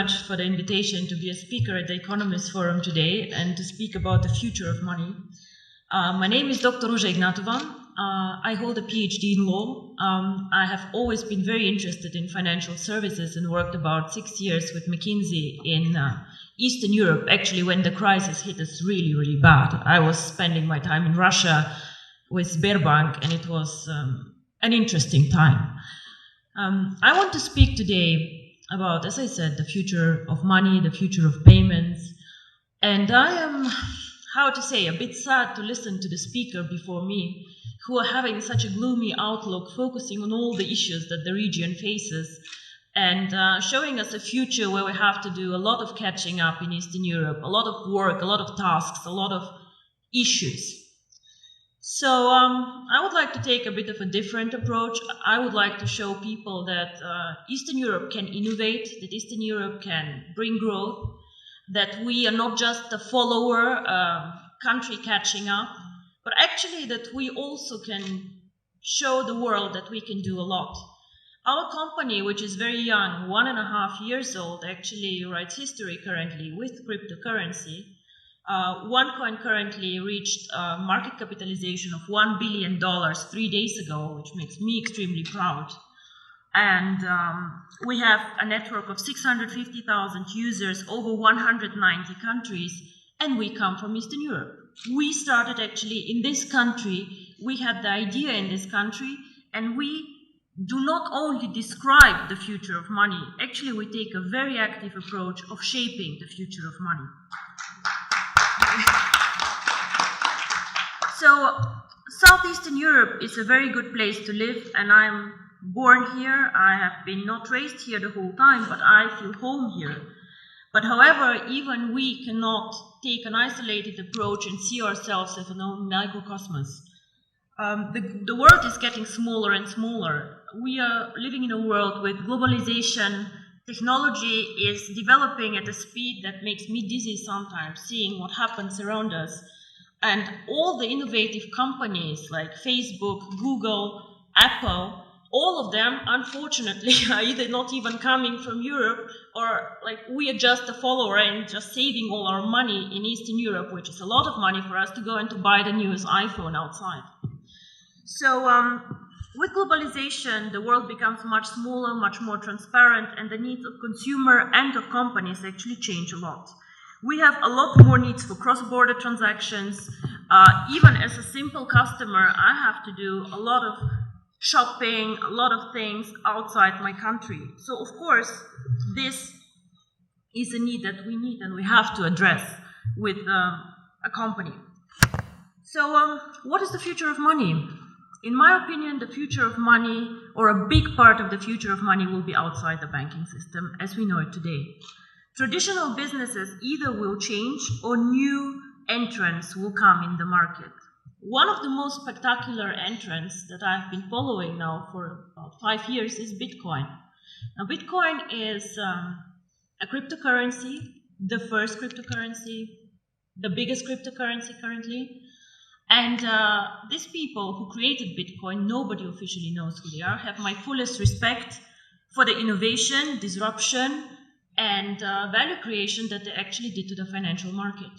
much for the invitation to be a speaker at the Economist Forum today and to speak about the future of money. My name is Dr. Ruja Ignatova. I hold a PhD in law. I have always been very interested in financial services and worked about 6 years with McKinsey in Eastern Europe, actually when the crisis hit us really, really bad. I was spending my time in Russia with Sberbank, and it was an interesting time. I want to speak today about, as I said, the future of money, the future of payments. And I am, how to say, a bit sad to listen to the speaker before me, who are having such a gloomy outlook, focusing on all the issues that the region faces, and showing us a future where we have to do a lot of catching up in Eastern Europe, a lot of work, a lot of tasks, a lot of issues. So I would like to take a bit of a different approach. I would like to show people that Eastern Europe can innovate, that Eastern Europe can bring growth, that we are not just a follower country catching up, but actually that we also can show the world that we can do a lot. Our company, which is very young, 1.5 years old, actually writes history currently with cryptocurrency. OneCoin currently reached a market capitalization of $1 billion 3 days ago, which makes me extremely proud. And we have a network of 650,000 users over 190 countries, and we come from Eastern Europe. We started actually in this country. We had the idea in this country, and we do not only describe the future of money, actually we take a very active approach of shaping the future of money. So, Southeastern Europe is a very good place to live, and I'm born here. I have been not raised here the whole time, but I feel home here. But however, even we cannot take an isolated approach and see ourselves as an own microcosmos. The world is getting smaller and smaller. We are living in a world with globalization. Technology is developing at a speed that makes me dizzy sometimes, seeing what happens around us. And all the innovative companies like Facebook, Google, Apple, all of them, unfortunately, are either not even coming from Europe, or like we are just a follower and just saving all our money in Eastern Europe, which is a lot of money for us to go and to buy the newest iPhone outside. So with globalization, the world becomes much smaller, much more transparent, and the needs of consumer and of companies actually change a lot. We have a lot more needs for cross-border transactions. Even as a simple customer, I have to do a lot of shopping, a lot of things outside my country. So, of course, this is a need that we need and we have to address with a company. So, what is the future of money? In my opinion, the future of money, or a big part of the future of money, will be outside the banking system as we know it today. Traditional businesses either will change or new entrants will come in the market. One of the most spectacular entrants that I've been following now for about 5 years is Bitcoin. Now, Bitcoin is a cryptocurrency, the first cryptocurrency, the biggest cryptocurrency currently. And these people who created Bitcoin, nobody officially knows who they are, have my fullest respect for the innovation, disruption, and value creation that they actually did to the financial market.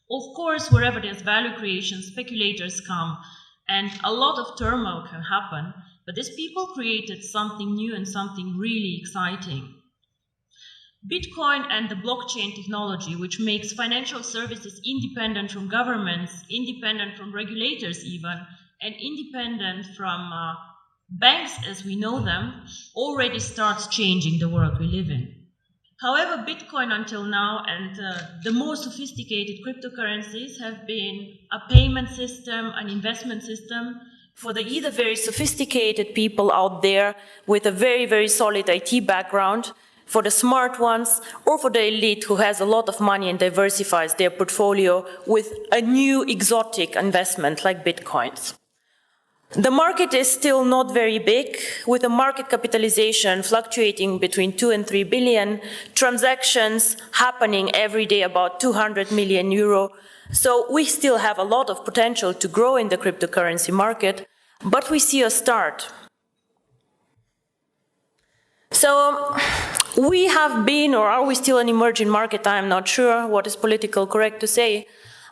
Of course, wherever there's value creation, speculators come, and a lot of turmoil can happen, but these people created something new and something really exciting. Bitcoin and the blockchain technology, which makes financial services independent from governments, independent from regulators even, and independent from banks as we know them, already starts changing the world we live in. However, Bitcoin until now and the more sophisticated cryptocurrencies have been a payment system, an investment system for the either very sophisticated people out there with a very, very solid IT background, for the smart ones, or for the elite who has a lot of money and diversifies their portfolio with a new exotic investment like Bitcoins. The market is still not very big, with a market capitalization fluctuating between 2 and 3 billion, transactions happening every day about 200 million euro. So we still have a lot of potential to grow in the cryptocurrency market, but we see a start. So We have been, or are we still an emerging market? I'm not sure what is politically correct to say,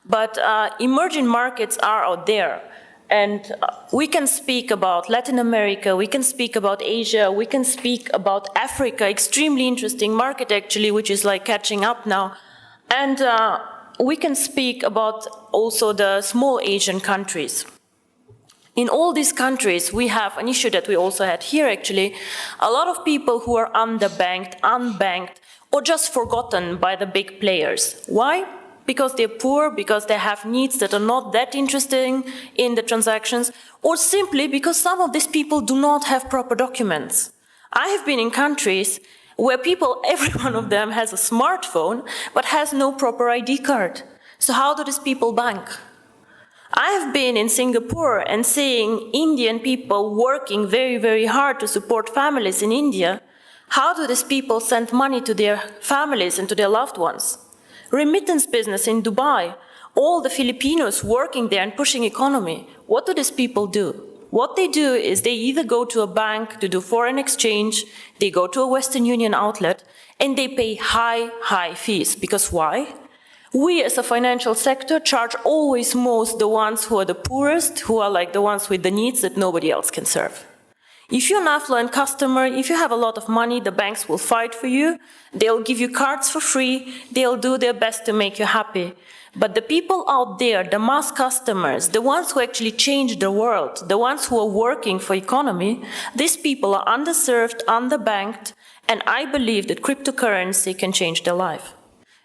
but emerging markets are out there. And we can speak about Latin America, we can speak about Asia, we can speak about Africa, extremely interesting market actually, which is like catching up now. And we can speak about also the small Asian countries. In all these countries, we have an issue that we also had here actually, a lot of people who are underbanked, unbanked, or just forgotten by the big players. Why? Because they're poor, because they have needs that are not that interesting in the transactions, or simply because some of these people do not have proper documents. I have been in countries where people, every one of them has a smartphone, but has no proper ID card. So how do these people bank? I have been in Singapore and seeing Indian people working very, very hard to support families in India. How do these people send money to their families and to their loved ones? Remittance business in Dubai, all the Filipinos working there and pushing economy. What do these people do? What they do is they either go to a bank to do foreign exchange, they go to a Western Union outlet, and they pay high fees. Because why? We as a financial sector charge always most the ones who are the poorest, who are like the ones with the needs that nobody else can serve. If you're an affluent customer, if you have a lot of money, the banks will fight for you, they'll give you cards for free, they'll do their best to make you happy. But the people out there, the mass customers, the ones who actually change the world, the ones who are working for economy, these people are underserved, underbanked, and I believe that cryptocurrency can change their life.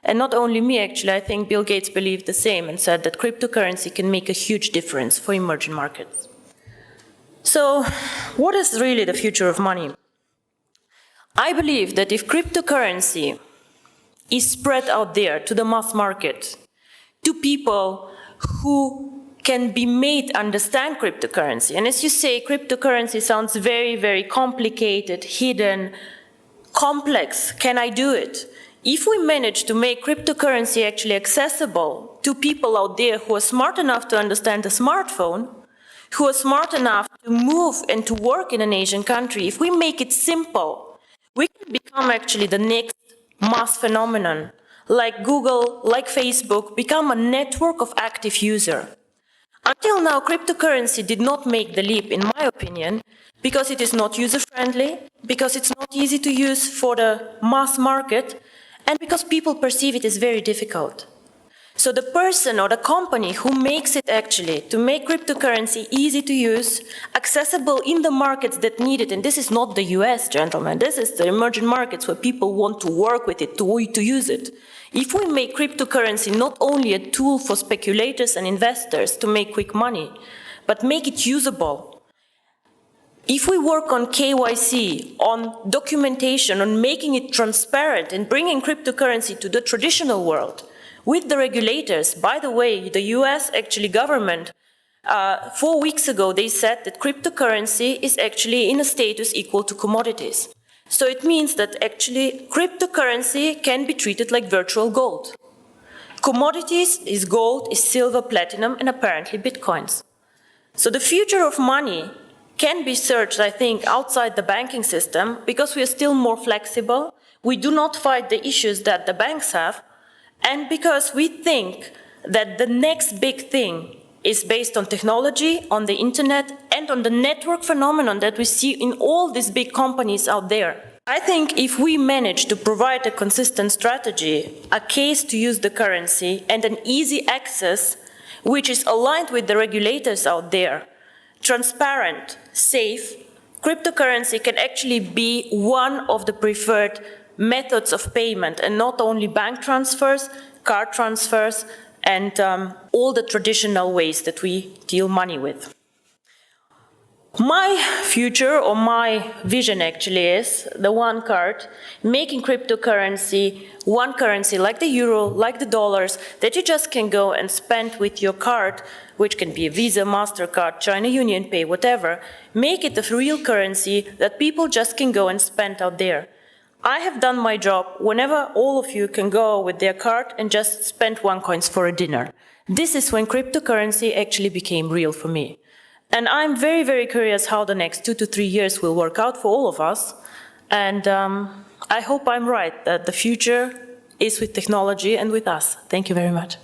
And not only me, actually, I think Bill Gates believed the same and said that cryptocurrency can make a huge difference for emerging markets. So, what is really the future of money? I believe that if cryptocurrency is spread out there to the mass market, to people who can be made understand cryptocurrency, and as you say, cryptocurrency sounds very, very complicated, hidden, complex. Can I do it? If we manage to make cryptocurrency actually accessible to people out there who are smart enough to understand a smartphone, who are smart enough to move and to work in an Asian country, if we make it simple, we can become actually the next mass phenomenon, like Google, like Facebook, become a network of active users. Until now, cryptocurrency did not make the leap, in my opinion, because it is not user-friendly, because it's not easy to use for the mass market, and because people perceive it as very difficult. So the person or the company who makes it actually to make cryptocurrency easy to use, accessible in the markets that need it, and this is not the US, gentlemen, this is the emerging markets where people want to work with it, to use it. If we make cryptocurrency not only a tool for speculators and investors to make quick money, but make it usable, if we work on KYC, on documentation, on making it transparent and bringing cryptocurrency to the traditional world, with the regulators, by the way, the US actually government, 4 weeks ago, they said that cryptocurrency is actually in a status equal to commodities. So it means that actually cryptocurrency can be treated like virtual gold. Commodities is gold, is silver, platinum, and apparently bitcoins. So the future of money can be searched, I think, outside the banking system because we are still more flexible. We do not fight the issues that the banks have, and because we think that the next big thing is based on technology, on the internet, and on the network phenomenon that we see in all these big companies out there. I think if we manage to provide a consistent strategy, a case to use the currency, and an easy access, which is aligned with the regulators out there, transparent, safe, cryptocurrency can actually be one of the preferred methods of payment, and not only bank transfers, card transfers, and all the traditional ways that we deal money with. My future, or my vision actually, is the one card, making cryptocurrency one currency like the euro, like the dollars, that you just can go and spend with your card, which can be a Visa, MasterCard, China Union Pay, whatever. Make it a real currency that people just can go and spend out there. I have done my job whenever all of you can go with their card and just spend $1 for a dinner. This is when cryptocurrency actually became real for me. And I'm very, very curious how the next 2 to 3 years will work out for all of us. And I hope I'm right, that the future is with technology and with us. Thank you very much.